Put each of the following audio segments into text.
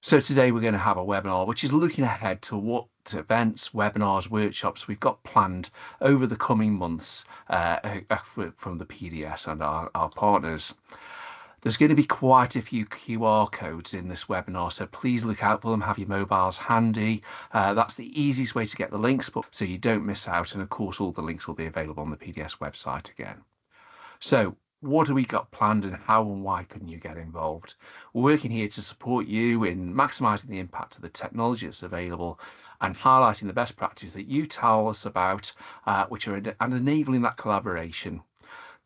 So today we're going to have a webinar which is looking ahead to what events, webinars, workshops we've got planned over the coming months from the PDS and our partners. There's going to be quite a few QR codes in this webinar, so please look out for them. Have your mobiles handy. That's the easiest way to get the links, but so you don't miss out. And of course, all the links will be available on the PDS website again. So what have we got planned and how and why couldn't you get involved? We're working here to support you in maximising the impact of the technology that's available and highlighting the best practice that you tell us about, which are and enabling that collaboration.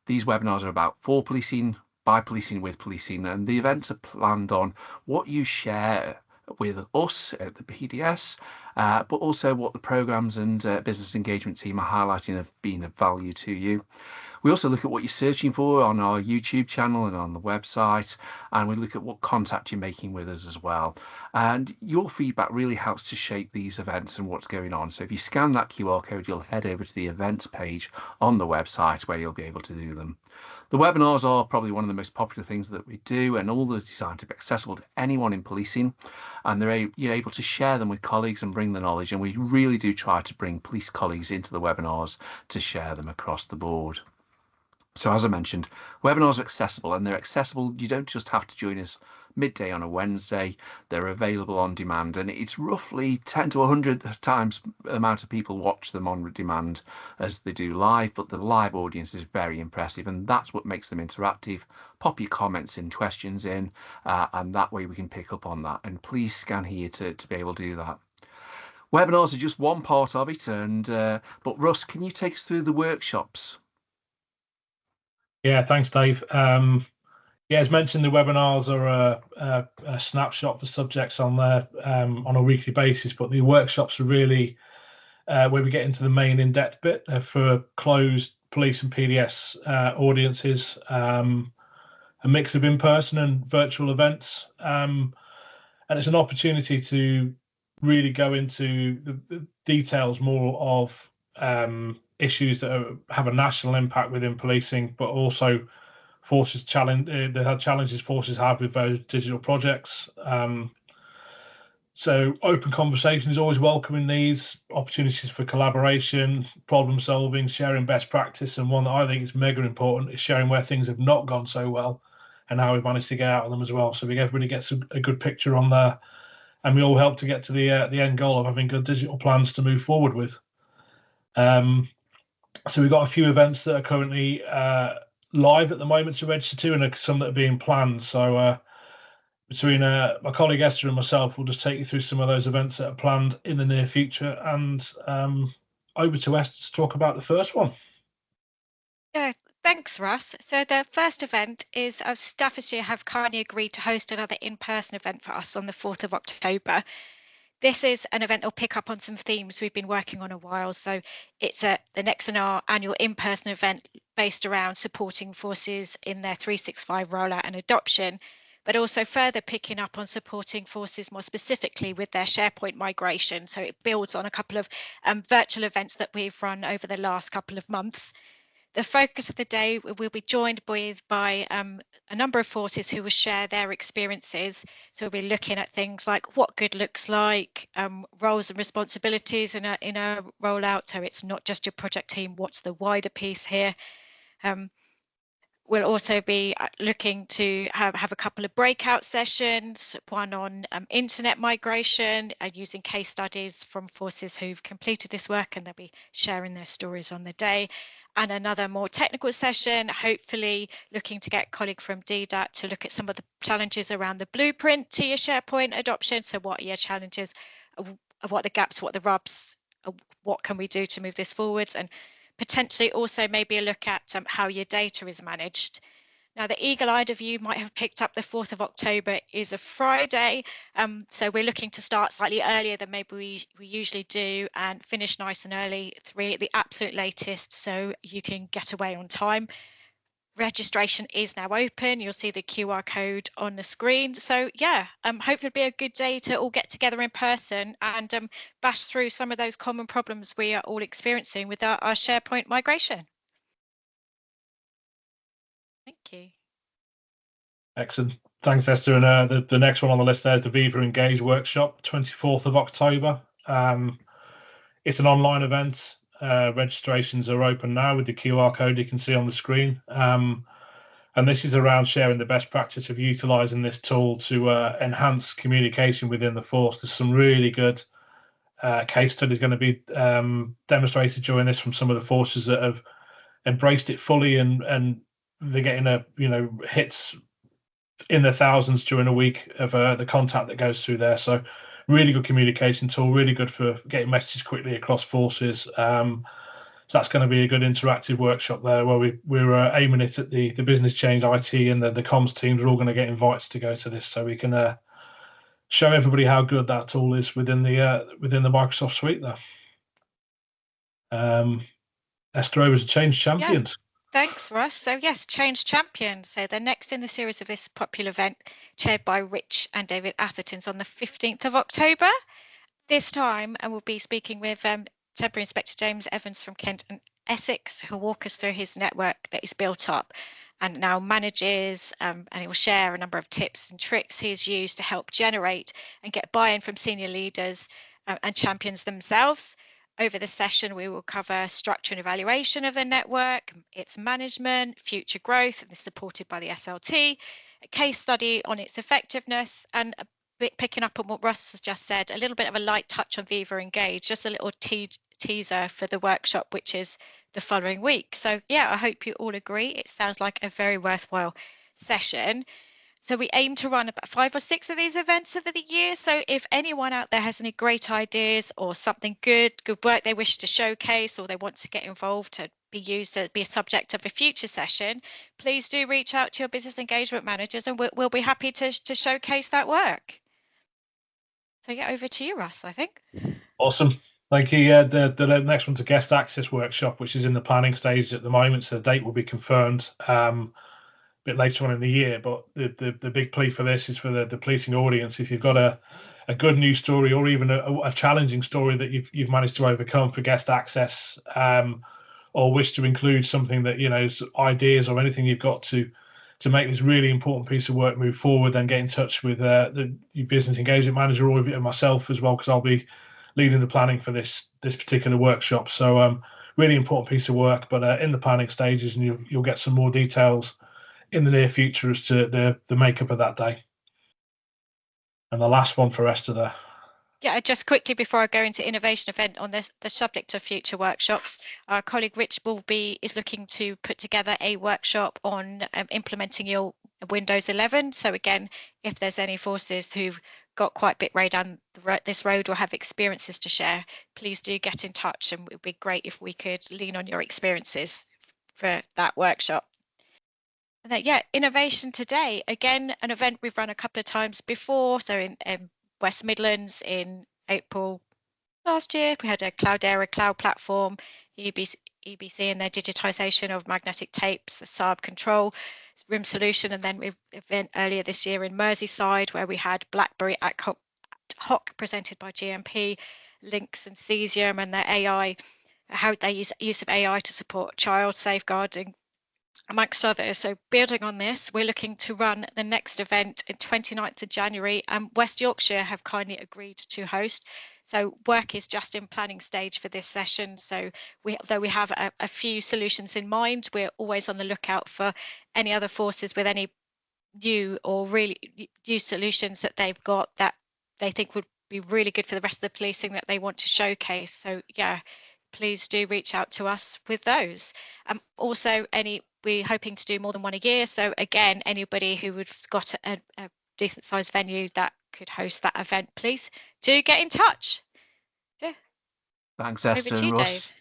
These webinars are about for policing, by policing, with policing, and the events are planned on what you share with us at the PDS, but also what the programmes and business engagement team are highlighting have been of value to you. We also look at what you're searching for on our YouTube channel and on the website, and we look at what contact you're making with us as well. And your feedback really helps to shape these events and what's going on. So if you scan that QR code, you'll head over to the events page on the website where you'll be able to do them. The webinars are probably one of the most popular things that we do, and all are designed to be accessible to anyone in policing, and you're able to share them with colleagues and bring the knowledge. And we really do try to bring police colleagues into the webinars to share them across the board. So as I mentioned, webinars are accessible, and they're accessible. You don't just have to join us midday on a Wednesday. They're available on demand, and it's roughly 10 to 100 times the amount of people watch them on demand as they do live, but the live audience is very impressive, and that's what makes them interactive. Pop your comments and questions in, and that way we can pick up on that. And please scan here to be able to do that. Webinars are just one part of it, and but Russ, can you take us through the workshops? Yeah, thanks, Dave. Yeah, as mentioned, the webinars are a snapshot for subjects on there on a weekly basis, but the workshops are really where we get into the main in-depth bit for closed police and PDS audiences, a mix of in-person and virtual events. And it's an opportunity to really go into the details more of issues that have a national impact within policing, but also forces challenges forces have with those digital projects. So open conversation is always welcome in these opportunities for collaboration, problem solving, sharing best practice, and one that I think is mega important is sharing where things have not gone so well and how we've managed to get out of them as well. So everybody gets a good picture on there, and we all help to get to the end goal of having good digital plans to move forward with. So we've got a few events that are currently live at the moment to register to, and some that are being planned. So between my colleague Esther and myself, we'll just take you through some of those events that are planned in the near future. And over to Esther to talk about the first one. Yeah, thanks, Russ. So the first event is Staffordshire have kindly agreed to host another in-person event for us on the 4th of October. This is an event that'll pick up on some themes we've been working on a while. So it's the next in our annual in-person event based around supporting forces in their 365 rollout and adoption, but also further picking up on supporting forces more specifically with their SharePoint migration. So it builds on a couple of virtual events that we've run over the last couple of months. The focus of the day will be joined by a number of forces who will share their experiences. So we'll be looking at things like what good looks like, roles and responsibilities in a rollout. So it's not just your project team, what's the wider piece here? We'll also be looking to have a couple of breakout sessions, one on internet migration, using case studies from forces who've completed this work, and they'll be sharing their stories on the day. And another more technical session, hopefully looking to get a colleague from DDAT to look at some of the challenges around the blueprint to your SharePoint adoption. So what are your challenges, what are the gaps, what are the rubs, what can we do to move this forwards, and potentially also maybe a look at how your data is managed. Now, the eagle-eyed of you might have picked up the 4th of October is a Friday, so we're looking to start slightly earlier than maybe we usually do and finish nice and early, 3 at the absolute latest, so you can get away on time. Registration is now open. You'll see the QR code on the screen. So yeah, hopefully it'll be a good day to all get together in person and bash through some of those common problems we are all experiencing with our SharePoint migration. Thank you. Excellent. Thanks, Esther. And the next one on the list there is the Viva Engage workshop, 24th of October. It's an online event. Registrations are open now with the QR code you can see on the screen. And this is around sharing the best practice of utilising this tool to enhance communication within the force. There's some really good case studies going to be demonstrated during this from some of the forces that have embraced it fully, and they're getting hits in the thousands during a week of the contact that goes through there. So really good communication tool, really good for getting messages quickly across forces. So that's going to be a good interactive workshop there, where we're aiming it at the business change, IT, and the comms teams are all going to get invites to go to this, so we can show everybody how good that tool is within the Microsoft suite there. Esther, over to Change Champions. Yes. Thanks, Russ. So yes, Change Champions. So they're next in the series of this popular event, chaired by Rich and David Atherton, on the 15th of October. This time, and we'll be speaking with Temporary Inspector James Evans from Kent and Essex, who'll walk us through his network that he's built up and now manages, and he will share a number of tips and tricks he's used to help generate and get buy-in from senior leaders and champions themselves. Over the session, we will cover structure and evaluation of the network, its management, future growth, and this is supported by the SLT, a case study on its effectiveness, and a bit picking up on what Russ has just said, a little bit of a light touch on Viva Engage, just a little teaser for the workshop, which is the following week. So yeah, I hope you all agree. It sounds like a very worthwhile session. So we aim to run about 5 or 6 of these events over the year. So if anyone out there has any great ideas or something good work they wish to showcase, or they want to get involved to be used to be a subject of a future session, please do reach out to your business engagement managers, and we'll be happy to showcase that work. So yeah, over to you, Russ, I think. Awesome. Thank you. Yeah, the next one's a guest access workshop, which is in the planning stage at the moment. So the date will be confirmed bit later on in the year, but the big plea for this is for the policing audience. If you've got a good news story, or even a challenging story that you've managed to overcome for guest access, or wish to include something that ideas or anything you've got to make this really important piece of work move forward, then get in touch with your business engagement manager or myself as well, because I'll be leading the planning for this particular workshop. So really important piece of work, but in the planning stages, and you'll get some more details in the near future as to the makeup of that day. And the last one for Esther there. Yeah, just quickly before I go into innovation event on this, the subject of future workshops, our colleague Rich is looking to put together a workshop on implementing your Windows 11. So again, if there's any forces who've got quite a bit way down this road or have experiences to share, please do get in touch, and it would be great if we could lean on your experiences for that workshop. And then, yeah, innovation today, again, an event we've run a couple of times before. So in West Midlands in April last year, we had a Cloudera cloud platform, EBC and their digitisation of magnetic tapes, a Saab control room solution. And then we've event earlier this year in Merseyside, where we had BlackBerry ad hoc presented by GMP, Lynx and Cesium, and their AI, how they use of AI to support child safeguarding, amongst others. So building on this, we're looking to run the next event in 29th of January, and West Yorkshire have kindly agreed to host. So work is just in planning stage for this session. So though we have a few solutions in mind, we're always on the lookout for any other forces with any new or really new solutions that they've got that they think would be really good for the rest of the policing that they want to showcase. So yeah, please do reach out to us with those. Also, we're hoping to do more than one a year. So again, anybody who would got a decent sized venue that could host that event, please do get in touch. Yeah. Thanks, Esther Over to you, and Russ. Dave.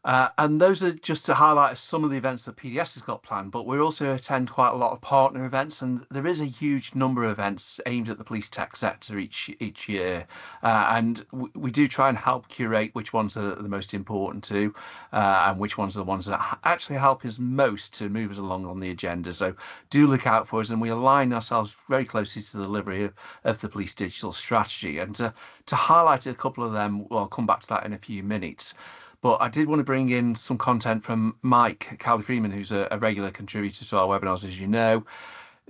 And those are just to highlight some of the events that PDS has got planned, but we also attend quite a lot of partner events, and there is a huge number of events aimed at the police tech sector each year, and we do try and help curate which ones are the most important to, and which ones are the ones that actually help us most to move us along on the agenda. So do look out for us, and we align ourselves very closely to the delivery of the police digital strategy. And to highlight a couple of them, well, I'll come back to that in a few minutes. But I did want to bring in some content from Mike Cowley-Freeman, who's a regular contributor to our webinars, as you know.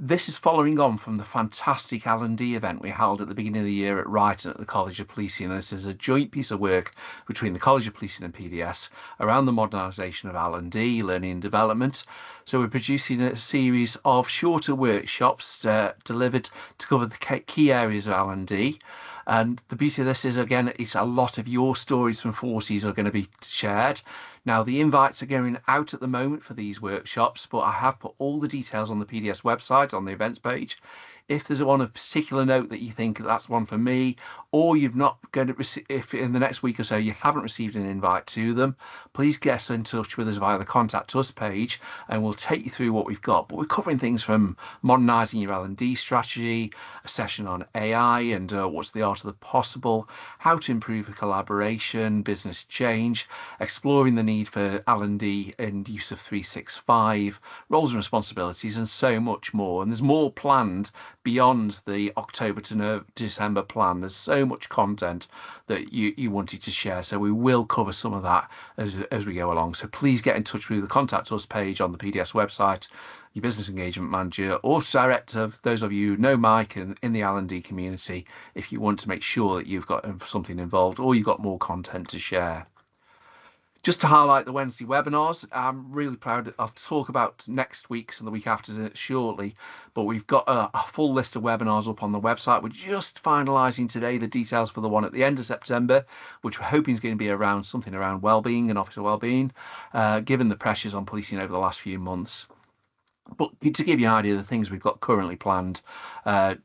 This is following on from the fantastic L&D event we held at the beginning of the year at Brighton at the College of Policing. And this is a joint piece of work between the College of Policing and PDS around the modernisation of L&D, learning and development. So we're producing a series of shorter workshops delivered to cover the key areas of L&D. And the beauty of this is, again, it's a lot of your stories from forces are going to be shared. Now, the invites are going out at the moment for these workshops, but I have put all the details on the PDS website on the events page. If there's one of particular note that you think that's one for me, or you've not going to receive, if in the next week or so you haven't received an invite to them, please get in touch with us via the Contact Us page, and we'll take you through what we've got. But we're covering things from modernising your L&D strategy, a session on AI and what's the art of the possible, how to improve collaboration, business change, exploring the need for L&D and use of 365, roles and responsibilities, and so much more. And there's more planned beyond the October to December plan. There's so much content that you wanted to share, so we will cover some of that as we go along. So please get in touch with the Contact Us page on the PDS website, your business engagement manager, or direct of those of you who know Mike in the L&D community if you want to make sure that you've got something involved or you've got more content to share. Just to highlight the Wednesday webinars, I'm really proud. I'll talk about next week's and the week after shortly, but we've got a full list of webinars up on the website. We're just finalising today the details for the one at the end of September, which we're hoping is going to be around something around wellbeing and officer wellbeing, given the pressures on policing over the last few months. But to give you an idea of the things we've got currently planned,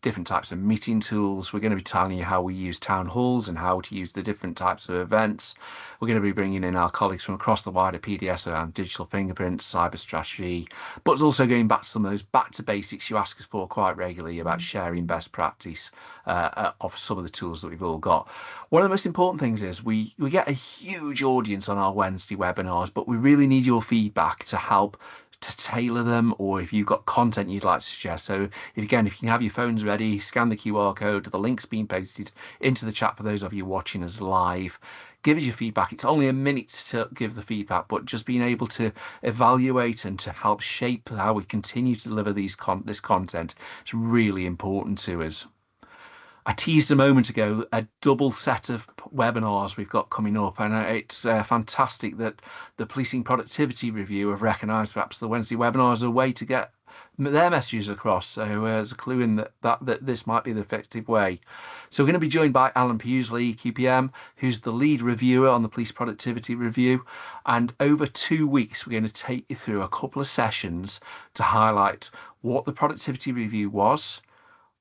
different types of meeting tools. We're going to be telling you how we use town halls and how to use the different types of events. We're going to be bringing in our colleagues from across the wider PDS around digital fingerprints, cyber strategy, but it's also going back to some of those back to basics you ask us for quite regularly about sharing best practice of some of the tools that we've all got. One of the most important things is we get a huge audience on our Wednesday webinars, but we really need your feedback to help to tailor them, or if you've got content you'd like to suggest. So if you can have your phones ready, scan the QR code, the link's been pasted into the chat for those of you watching us live. Give us your feedback. It's only a minute to give the feedback, but just being able to evaluate and to help shape how we continue to deliver this content is really important to us. I teased a moment ago a double set of webinars we've got coming up, and it's fantastic that the Policing Productivity Review have recognised perhaps the Wednesday webinar as a way to get their messages across. So there's a clue in that this might be the effective way. So we're going to be joined by Alan Pewsley, QPM, who's the lead reviewer on the Police Productivity Review. And over 2 weeks, we're going to take you through a couple of sessions to highlight what the Productivity Review was,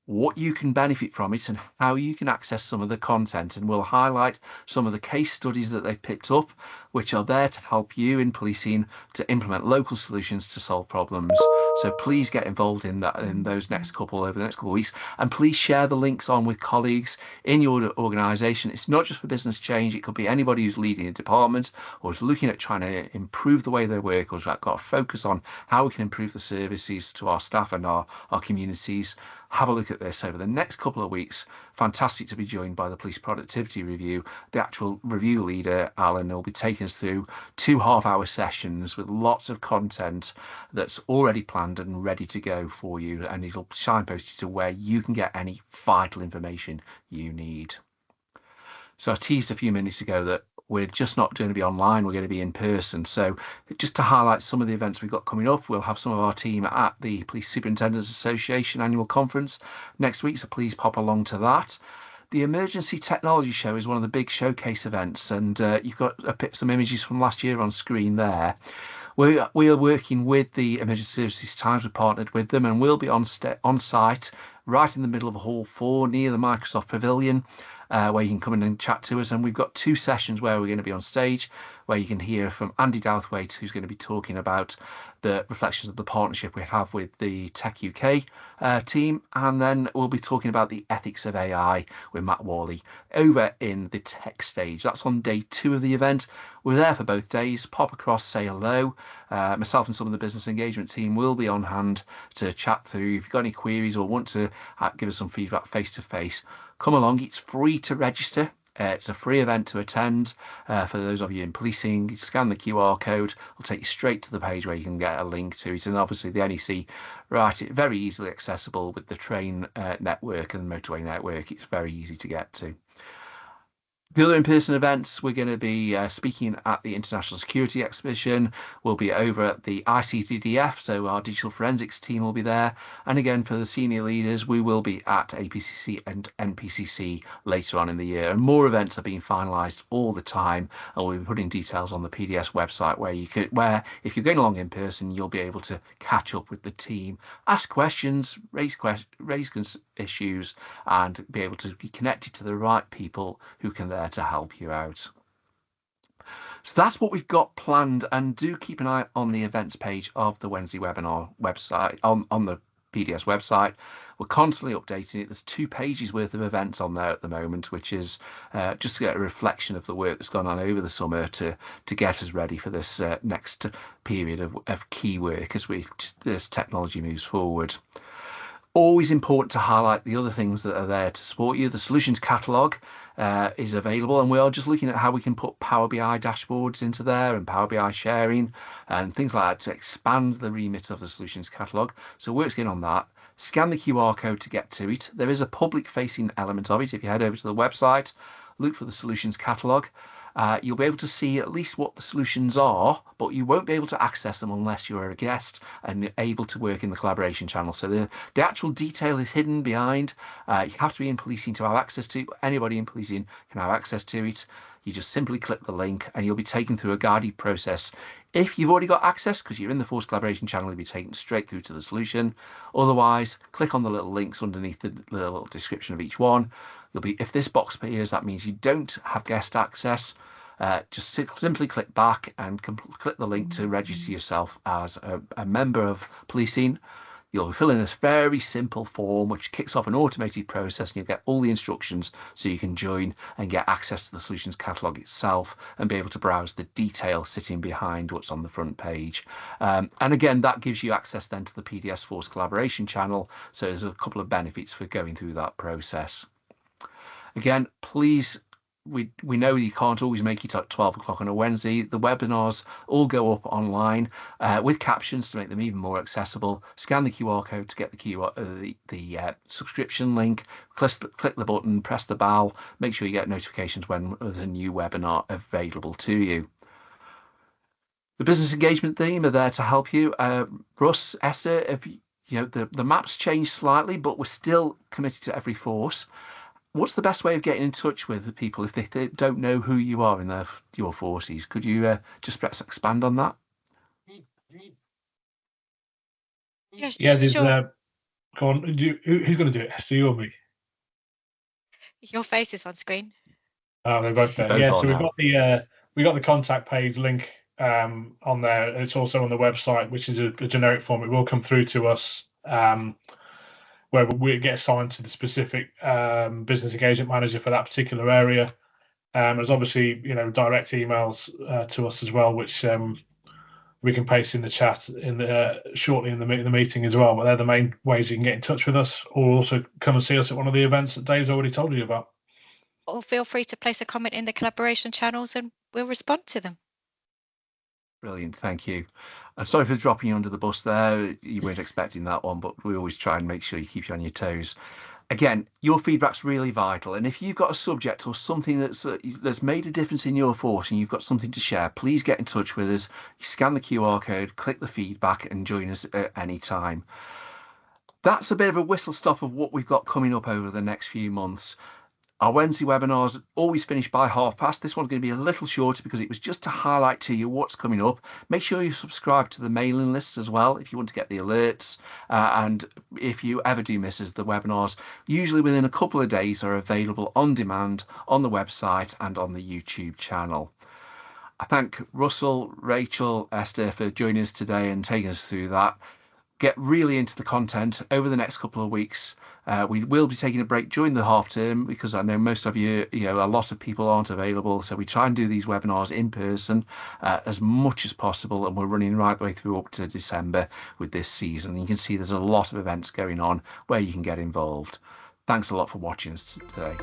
what you can benefit from it, and how you can access some of the content. And we'll highlight some of the case studies that they've picked up, which are there to help you in policing to implement local solutions to solve problems. So please get involved in that over the next couple of weeks, and please share the links on with colleagues in your organisation. It's not just for business change, it could be anybody who's leading a department or is looking at trying to improve the way they work, or has got a focus on how we can improve the services to our staff and our communities. Have a look at this over the next couple of weeks. Fantastic to be joined by the Police Productivity Review. The actual review leader, Alan, will be taking us through 2 half-hour sessions with lots of content that's already planned and ready to go for you, and it'll signpost you to where you can get any vital information you need. So I teased a few minutes ago that we're just not going to be online, we're going to be in person. So just to highlight some of the events we've got coming up, we'll have some of our team at the Police Superintendents Association annual conference next week, so please pop along to that. The Emergency Technology Show is one of the big showcase events, and you've got some images from last year on screen there. We are working with the Emergency Services Times. We've partnered with them, and we'll be on site right in the middle of Hall 4 near the Microsoft Pavilion, where you can come in and chat to us. And we've got 2 sessions where we're going to be on stage, where you can hear from Andy Douthwaite, who's going to be talking about the reflections of the partnership we have with the Tech UK team. And then we'll be talking about the ethics of AI with Matt Worley over in the tech stage. That's on day 2 of the event. We're there for both days. Pop across, say hello. Myself and some of the business engagement team will be on hand to chat through. If you've got any queries or want to give us some feedback face to face, come along. It's free to register. It's a free event to attend. For those of you in policing, you scan the QR code, it'll take you straight to the page where you can get a link to it. And obviously the NEC write it very easily accessible with the train network and the motorway network. It's very easy to get to. The other in-person events, we're going to be speaking at the International Security Exhibition. We'll be over at the ICTDF, so our digital forensics team will be there. And again, for the senior leaders, we will be at APCC and NPCC later on in the year. And more events are being finalised all the time, and we'll be putting details on the PDS website where if you're going along in person, you'll be able to catch up with the team, ask questions, raise issues, and be able to be connected to the right people who can there to help you out. So that's what we've got planned, and do keep an eye on the events page of the Wednesday webinar website on the PDS website. We're constantly updating it. There's 2 pages worth of events on there at the moment, which is just to get a reflection of the work that's gone on over the summer to get us ready for this next period of key work as this technology moves forward. Always important to highlight the other things that are there to support you. The solutions catalogue is available, and we are just looking at how we can put Power BI dashboards into there and Power BI sharing and things like that to expand the remit of the solutions catalogue. So work's going on that. Scan the QR code to get to it. There is a public facing element of it. If you head over to the website, look for the solutions catalogue. You'll be able to see at least what the solutions are, but you won't be able to access them unless you're a guest and able to work in the collaboration channel. So the actual detail is hidden behind. You have to be in policing to have access to it, but anybody in policing can have access to it. You just simply click the link and you'll be taken through a guided process. If you've already got access, because you're in the Force Collaboration channel, you'll be taken straight through to the solution. Otherwise, click on the little links underneath the little description of each one. If this box appears, that means you don't have guest access. Just simply click back and click the link to register yourself as a member of policing. You'll fill in this very simple form which kicks off an automated process, and you'll get all the instructions so you can join and get access to the solutions catalogue itself and be able to browse the detail sitting behind what's on the front page. And again, that gives you access then to the PDS Force Collaboration channel. So there's a couple of benefits for going through that process. Again, please, we know you can't always make it at 12 o'clock on a Wednesday. The webinars all go up online with captions to make them even more accessible. Scan the QR code to get the subscription link. Click the button, press the bell. Make sure you get notifications when there's a new webinar available to you. The business engagement team are there to help you. Russ, Esther, if the maps change slightly, but we're still committed to every force. What's the best way of getting in touch with the people if they don't know who you are in your forces? Could you just perhaps expand on that? Yes, Yeah, there's sure. go on. Who's going to do it? Esther, you or me? Your face is on screen. Oh, they're both there. Yeah, so we got the contact page link on there. It's also on the website, which is a generic form. It will come through to us. Where we get assigned to the specific business engagement manager for that particular area. There's obviously direct emails to us as well, which we can paste in the chat shortly in the meeting as well. But they're the main ways you can get in touch with us, or also come and see us at one of the events that Dave's already told you about. Or feel free to place a comment in the collaboration channels and we'll respond to them. Brilliant, thank you. I'm sorry for dropping you under the bus there. You weren't expecting that one, but we always try and make sure you keep you on your toes. Again, your feedback's really vital, and if you've got a subject or something that's made a difference in your force and you've got something to share, please get in touch with us. You scan the QR code, click the feedback, and join us at any time. That's a bit of a whistle stop of what we've got coming up over the next few months. Our Wednesday webinars always finish by past. This one's going to be a little shorter because it was just to highlight to you what's coming up. Make sure you subscribe to the mailing list as well if you want to get the alerts. And if you ever do miss us, the webinars, usually within a couple of days, are available on demand on the website and on the YouTube channel. I thank Russell, Rachel, Esther for joining us today and taking us through that. Get really into the content over the next couple of weeks. We will be taking a break during the half term because I know most of you, a lot of people aren't available. So we try and do these webinars in person as much as possible. And we're running right the way through up to December with this season. You can see there's a lot of events going on where you can get involved. Thanks a lot for watching us today.